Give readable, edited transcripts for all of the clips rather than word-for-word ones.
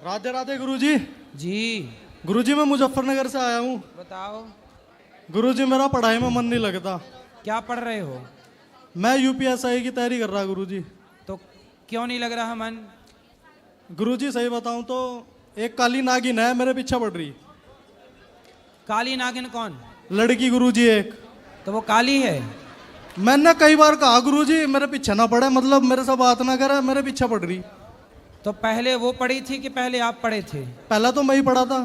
राधे राधे गुरुजी। जी गुरुजी मैं मुजफ्फरनगर से आया हूँ। बताओ, गुरुजी मेरा पढ़ाई में मन नहीं लगता। क्या पढ़ रहे हो? मैं यूपीएसआई की तैयारी कर रहा गुरुजी। तो क्यों नहीं लग रहा मन? गुरुजी सही बताऊं तो एक काली नागिन है मेरे पीछे पड़ रही। काली नागिन कौन? लड़की गुरुजी एक। तो वो काली है? मैंने कई बार कहा गुरुजी मेरे पीछे ना पड़े, मतलब मेरे से बात ना करे, मेरे पीछे पड़ रही। तो पहले वो पढ़ी थी कि पहले आप पढ़े थे? पहला तो मैं ही पढ़ा था।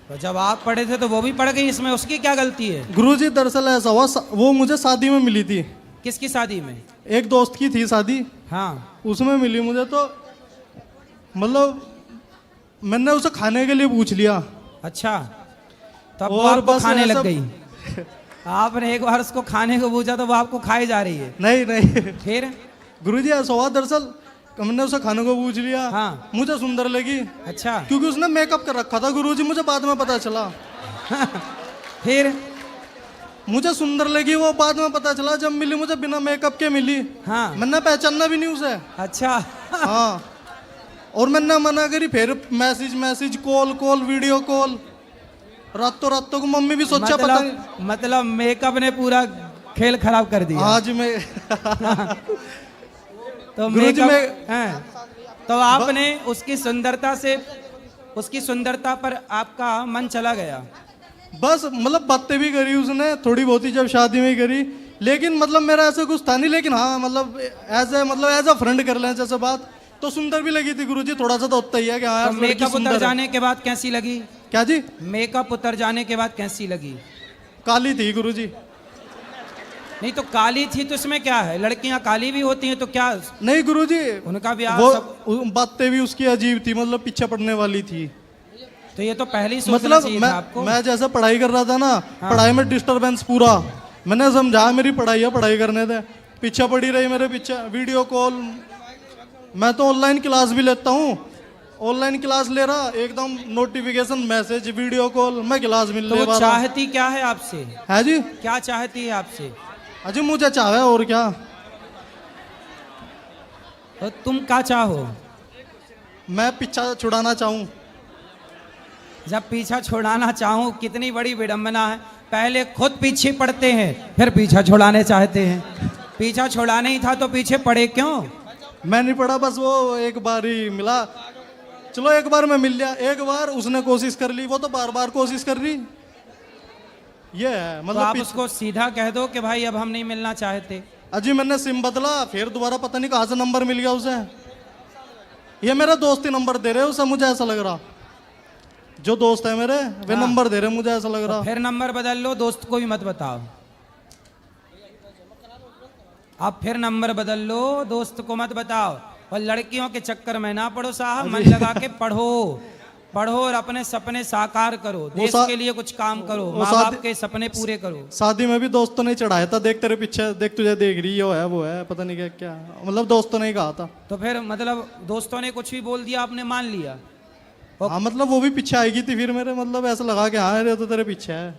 तो जब आप पढ़े थे तो वो भी पढ़ गई, इसमें उसकी क्या गलती है? गुरुजी दरअसल ऐसा हुआ, वो मुझे शादी में मिली थी। किसकी शादी में? एक दोस्त की थी शादी, हाँ। उसमें मिली मुझे। तो मतलब मैंने उसे खाने के लिए पूछ लिया। अच्छा, तब वो और आपको बस खाने लग ऐसा- गई। आपने एक बार उसको खाने को पूछा तो वो आपको खाए जा रही है। नहीं नहीं फिर? गुरुजी ऐसा हुआ, दरअसल मैंने उसे खाने को पूछ लिया। हाँ। मुझे सुंदर लगी अच्छा। क्योंकि उसने मेकअप कर रखा था गुरुजी, मुझे बाद में पता चला। फिर? मुझे सुंदर लगी वो, बाद में पता चला जब मिली मुझे बिना मेकअप के मिली। हाँ। मैंने पहचानना भी नहीं उसे। अच्छा। हाँ, और मैंने मना करी, फिर मैसेज कॉल वीडियो कॉल, रातों को मम्मी भी सोचा पता नहीं। मतलब मेकअप ने पूरा खेल खराब कर दिया। आज मैं तो गुरुजी मेकअप हैं। तो आपने उसकी सुंदरता पर आपका मन चला गया। बस मतलब बातें भी करी उसने थोड़ी बहुत ही, जब शादी में ही करी, लेकिन मतलब मेरा ऐसा कुछ था नहीं। लेकिन हाँ मतलब एज अ फ्रेंड कर लें जैसे बात, तो सुंदर भी लगी थी गुरुजी। थोड़ा सा तो होता ही है कि हाँ यार तो लड़की मेकअप सुंदर उतर है। जाने के बाद कैसी लगी? क्या जी? मेकअप उतर जाने के बाद कैसी लगी? काली थी गुरुजी। नहीं तो काली थी तो इसमें क्या है? लड़कियां काली भी होती हैं तो क्या? नहीं गुरुजी, उनका ब्याह वो सब। बातें भी उसकी अजीब थी, मतलब पीछे पड़ने वाली थी। तो ये तो पहले ही सोचना मतलब चाहिए था आपको। मैं जैसे पढ़ाई कर रहा था ना, हाँ। पढ़ाई में डिस्टरबेंस पूरा। मैंने समझा मेरी पढ़ाई है, पढ़ाई करने दे। पीछे पड़ी रही मेरे पीछे, वीडियो कॉल। मैं तो ऑनलाइन क्लास भी लेता हूँ, ऑनलाइन क्लास ले रहा, एकदम नोटिफिकेशन मैसेज वीडियो कॉल, मैं क्लास मिल तो ले वो चाहती क्या है आपसे? है जी। क्या चाहती है आपसे? अजी मुझे चाहे और क्या। तो तुम क्या चाहो? मैं पीछा छुड़ाना चाहूँ। जब पीछा छुड़ाना चाहूं, कितनी बड़ी विडंबना है। पहले खुद पीछे पड़ते हैं फिर पीछा छुड़ाने चाहते हैं। पीछा छुड़ाने ही था तो पीछे पड़े क्यों? मैं नहीं पढ़ा, बस वो एक बार ही मिला। चलो एक बार मैं मिल लिया, एक बार उसने कोशिश कर ली, वो तो बार बार कोशिश कर रही। ये है तो मतलब आप उसको सीधा कह दो कि भाई अब हम नहीं मिलना चाहते। अजी मैंने सिम बदला, फिर दोबारा पता नहीं कहाँ से नंबर मिल गया उसे। ये मेरा दोस्त ही नंबर दे रहे उसे, मुझे ऐसा लग रहा। जो दोस्त है मेरे वे हाँ। नंबर दे रहे, मुझे ऐसा लग रहा। फिर नंबर बदल लो, दोस्त को भी मत बताओ। आप फिर नंबर बदल लो, दोस्त को मत बताओ। और लड़कियों के चक्कर में ना पढ़ो साहब, मन लगा के पढ़ो। पढ़ो और अपने सपने साकार करो, देश के लिए कुछ काम करो, माँ बाप के सपने पूरे करो। शादी में भी दोस्तों ने चढ़ाया था, देख तेरे पीछे, देख तुझे देख रही है वो है पता नहीं क्या क्या, मतलब दोस्तों ने ही कहा था। तो फिर मतलब दोस्तों ने कुछ भी बोल दिया, आपने मान लिया? हाँ मतलब वो भी पीछे आएगी थी फिर मेरे, मतलब ऐसा लगा कि हाँ अरे तो तेरे पीछे है,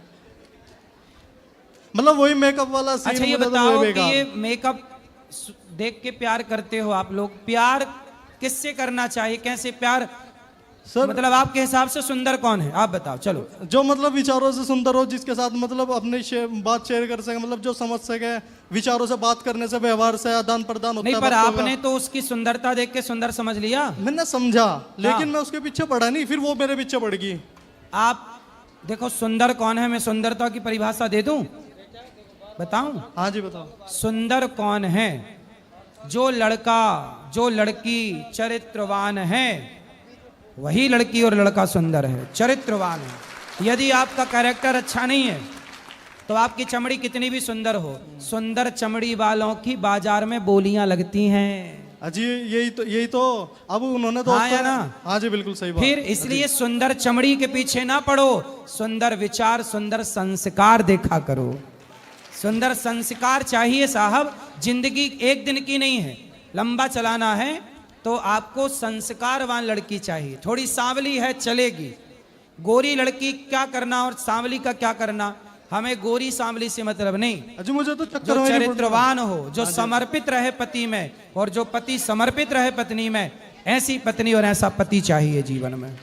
मतलब वही मेकअप वाला सीन। अच्छा ये मुझे तो बताओ वही कि बेकार। ये मेकअप देख के प्यार करते हो आप लोग? प्यार किससे करना चाहिए, कैसे प्यार? सर मतलब आपके हिसाब से सुंदर कौन है, आप बताओ। चलो, जो मतलब विचारों से सुंदर हो, जिसके साथ मतलब अपने बात शेयर कर सके, मतलब जो समझ सके, विचारों से बात करने से, व्यवहार से आदान प्रदान होता नहीं है पर बातों का। आपने तो उसकी सुंदरता देख के सुंदर समझ लिया। मैंने समझा, लेकिन हाँ। मैं उसके पीछे पड़ा नहीं, फिर वो मेरे पीछे पड़ गई। आप देखो सुंदर कौन है, मैं सुंदरता की परिभाषा दे दूं, बताऊं? हाँ जी बताओ। सुंदर कौन है? जो लड़का जो लड़की चरित्रवान है, वही लड़की और लड़का सुंदर है, चरित्रवान है। यदि आपका कैरेक्टर अच्छा नहीं है तो आपकी चमड़ी कितनी भी सुंदर हो, सुंदर चमड़ी वालों की बाजार में बोलियां लगती हैं। अजी यही तो अब उन्होंने तो हाँ या ना? हाँ जी बिल्कुल सही बात। फिर इसलिए सुंदर चमड़ी के पीछे ना पड़ो, सुंदर विचार, सुंदर संस्कार देखा करो। सुंदर संस्कार चाहिए साहब, जिंदगी एक दिन की नहीं है, लंबा चलाना है तो आपको संस्कारवान लड़की चाहिए। थोड़ी सांवली है चलेगी, गोरी लड़की क्या करना और सांवली का क्या करना, हमें गोरी सांवली से मतलब नहीं। अजी मुझे तो चक्कर जो में नहीं पड़ रहा। चरित्रवान हो, जो समर्पित रहे पति में, और जो पति समर्पित रहे पत्नी में, ऐसी पत्नी और ऐसा पति चाहिए जीवन में।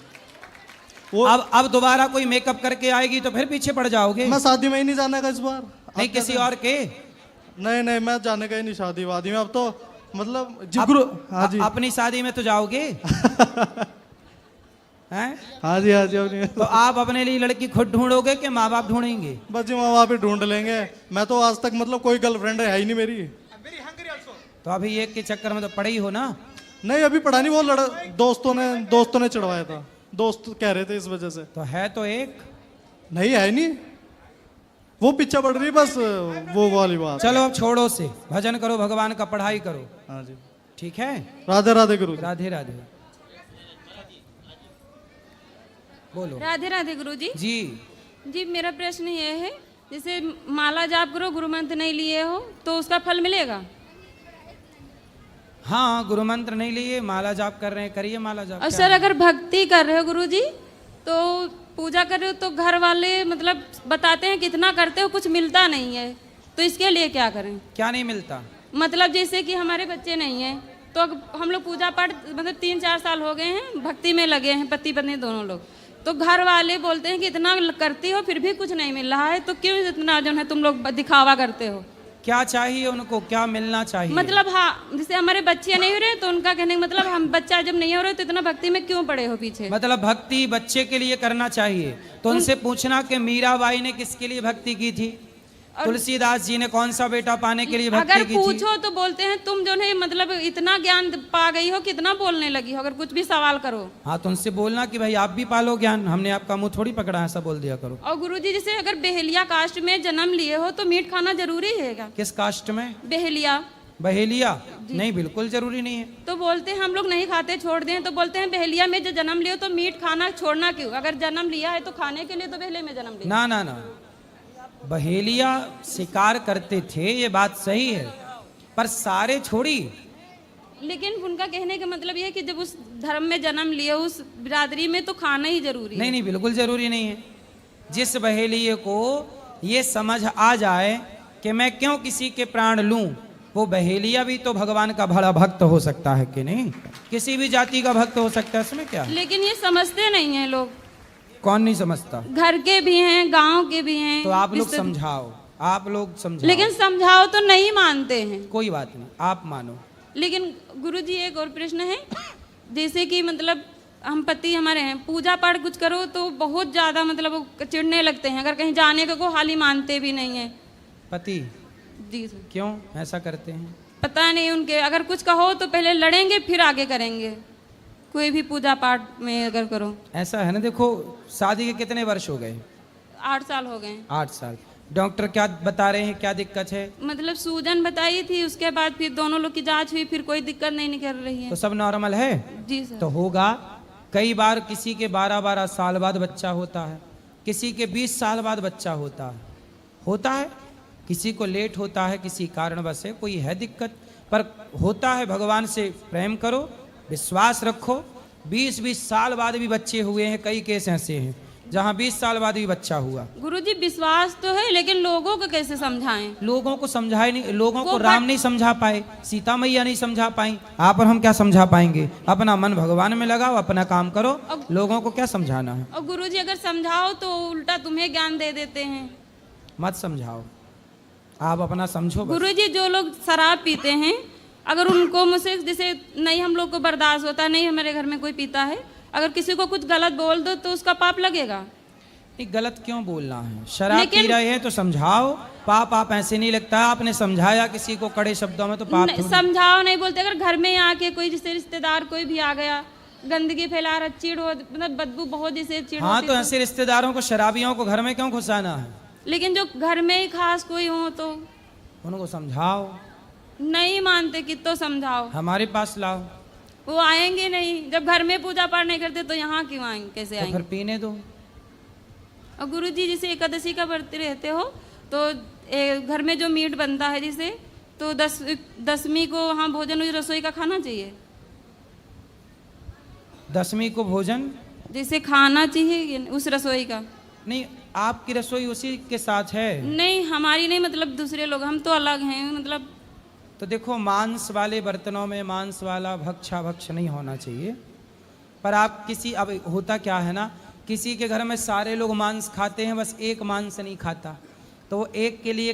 वो अब दोबारा कोई मेकअप करके आएगी तो फिर पीछे पड़ जाओगे। मैं शादी में ही नहीं जाने का इस बार। नहीं किसी और के। नहीं मैं जाने का ही नहीं शादी वादी में। अब तो मतलब अब- जिगरू। हाँ जी अपनी शादी में तो जाओगे हैं? हाँ जी अपनी तो आप अपने लिए लड़की खुद ढूंढोगे कि माँ बाप ढूंढेंगे? बस जी वहाँ पे ढूंढ लेंगे। मैं तो आज तक मतलब कोई गर्लफ्रेंड है ही नहीं मेरी। तो अभी एक के चक्कर में तो पड़े ही हो ना। नहीं अभी पढ़ा नहीं। वो दोस्तों ने चढ़वाया था। दोस्त कह रहे थे इस वजह से। तो है तो एक। नहीं है नहीं। वो पीछे पड़ रही बस वो वाली बात। चलो अब छोड़ो से, भजन करो, भगवान का पढ़ाई करो। हाँ जी ठीक है। राधे राधे गुरु। राधे राधे। बोलो। राधे राधे गुरुजी। जी जी मेरा प्रश्न ये है, जैसे माला जाप करो, गुरु मंत्र नहीं लिए हो तो उसका फल मिलेगा? हाँ, गुरु मंत्र नहीं लिए, माला जाप कर रहे हैं, करिए माला जाप। और क्या सर है? अगर भक्ति कर रहे हो गुरुजी तो पूजा कर रहे हो तो घर वाले मतलब बताते हैं कितना करते हो, कुछ मिलता नहीं है, तो इसके लिए क्या करें? क्या नहीं मिलता? मतलब जैसे कि हमारे बच्चे नहीं हैं तो हम लोग पूजा पाठ मतलब 3-4 साल हो गए हैं, भक्ति में लगे हैं, पति पत्नी दोनों लोग, तो घर वाले बोलते हैं कि इतना करती हो फिर भी कुछ नहीं मिल रहा है, तो क्यों इतना जो है तुम लोग दिखावा करते हो? क्या चाहिए उनको, क्या मिलना चाहिए? मतलब हाँ, जैसे हमारे बच्चे नहीं हो रहे तो उनका कहने का मतलब हम बच्चा जब नहीं हो रहे तो इतना भक्ति में क्यों पड़े हो पीछे? मतलब भक्ति बच्चे के लिए करना चाहिए। तो उनसे पूछना कि मीराबाई ने किसके लिए भक्ति की थी, तुलसीदास जी ने कौन सा बेटा पाने के लिए भक्ति अगर की थी? पूछो तो बोलते हैं तुम जो है मतलब इतना ज्ञान पा गई हो, कितना बोलने लगी हो, अगर कुछ भी सवाल करो। हाँ, तो उनसे बोलना कि भाई आप भी पालो ज्ञान, हमने आपका मुंह थोड़ी पकड़ा, ऐसा बोल दिया करो। और गुरुजी जैसे अगर बेहलिया कास्ट में जन्म लिए हो तो मीट खाना जरूरी है क्या? किस कास्ट में? बेहलिया। बहेलिया? नहीं, बिल्कुल जरूरी नहीं है। तो बोलते हैं हम लोग नहीं खाते, छोड़ दें, तो बोलते हैं बेहलिया में जो जन्म लियो तो मीट खाना छोड़ना क्यों? अगर जन्म लिया है तो खाने के लिए, तो बेहले में जन्म लिया। ना ना ना, बहेलिया शिकार करते थे, ये बात सही है, पर सारे छोड़ी। लेकिन उनका कहने का मतलब ये है कि जब उस धर्म में जन्म लिए, उस बिरादरी में, तो खाना ही जरूरी है। नहीं नहीं, बिल्कुल जरूरी नहीं है। जिस बहेलिये को ये समझ आ जाए कि मैं क्यों किसी के प्राण लूं, वो बहेलिया भी तो भगवान का बड़ा भक्त हो सकता है कि नहीं? किसी भी जाति का भक्त हो सकता है, इसमें क्या है? लेकिन ये समझते नहीं है लोग। कौन नहीं समझता? घर के भी हैं, गांव के भी हैं। तो आप लोग रिश्ते- समझाओ, आप लोग समझाओ। लेकिन समझाओ तो नहीं मानते हैं। कोई बात नहीं, आप मानो। लेकिन गुरुजी एक और प्रश्न है, जैसे कि मतलब हम पति हमारे हैं, पूजा पाठ कुछ करो तो बहुत ज्यादा मतलब वो चिढ़ने लगते हैं, अगर कहीं जाने को हाल ही मानते भी नहीं है। पति जी सर। क्यों ऐसा करते हैं? पता नहीं उनके, अगर कुछ कहो तो पहले लड़ेंगे फिर आगे करेंगे, कोई भी पूजा पाठ में अगर करो। ऐसा है ना, देखो शादी के कितने वर्ष हो गए? 8 साल हो गए। 8 साल। डॉक्टर क्या बता रहे हैं, क्या दिक्कत है? मतलब सूजन बताई थी, उसके बाद फिर दोनों लोग की जांच हुई, फिर कोई दिक्कत नहीं निकल रही है। तो सब नॉर्मल है? जी सर। तो होगा। कई बार किसी के 12-12 साल बाद बच्चा होता है, किसी के 20 साल बाद बच्चा होता है, किसी को लेट होता है, किसी कारणवश है, कोई है दिक्कत, पर होता है। भगवान से प्रेम करो, विश्वास रखो। 20-20 साल बाद भी बच्चे हुए हैं, कई केस ऐसे हैं जहाँ 20 साल बाद भी बच्चा हुआ। गुरुजी विश्वास तो है, लेकिन लोगों को कैसे समझाएं? लोगों को समझाए नहीं, लोगों को वो राम नहीं समझा पाए, सीता मैया नहीं समझा पाई, आप और हम क्या समझा पाएंगे? अपना मन भगवान में लगाओ, अपना काम करो, लोगों को क्या समझाना है? और गुरुजी अगर समझाओ तो उल्टा तुम्हें ज्ञान दे देते हैं। मत समझाओ, आप अपना समझो बस। गुरुजी जो लोग शराब पीते हैं, अगर उनको मुझसे जैसे नहीं हम लोग को बर्दाश्त होता, नहीं हमारे घर में कोई पीता है, अगर किसी को कुछ गलत बोल दो तो उसका पाप लगेगा। नहीं, गलत क्यों बोलना है? शराब लेकिन- पी रहे हैं तो समझाओ, पाप आप ऐसे नहीं लगता है। आपने समझाया किसी को कड़े शब्दों में तो पाप थोड़ी। समझाओ नहीं बोलते, अगर घर में आके कोई जैसे रिश्तेदार कोई भी आ गया, गंदगी फैला रहा, चिड़ हो, मतलब बदबू बहुत जैसे चिड़ हाँ, होती तो है ऐसे रिश्तेदारों को, शराबियों को घर में क्यों घुसाना है? लेकिन जो घर में ही खास कोई हो तो उनको समझाओ, नहीं मानते, कि तो समझाओ। हमारे पास लाओ, वो आएंगे नहीं, जब घर में पूजा पाठ नहीं करते तो यहाँ क्यों आएंगे, कैसे तो फिर आएंगे? पीने दो। और गुरुजी जैसे एकादशी का व्रत रहते हो तो घर में जो मीट बनता है जिसे, तो 10वीं को वहाँ भोजन उस रसोई का खाना चाहिए। 10वीं को भोजन जैसे खाना चाहिए उस रसोई का। नहीं, आपकी रसोई उसी के साथ है। नहीं हमारी नहीं, मतलब दूसरे लोग, हम तो अलग हैं, मतलब तो देखो मांस वाले बर्तनों में मांस वाला भक्षा भक्ष नहीं होना चाहिए। पर आप किसी, अब होता क्या है ना, किसी के घर में सारे लोग मांस खाते हैं, बस एक मांस नहीं खाता, तो वो एक के लिए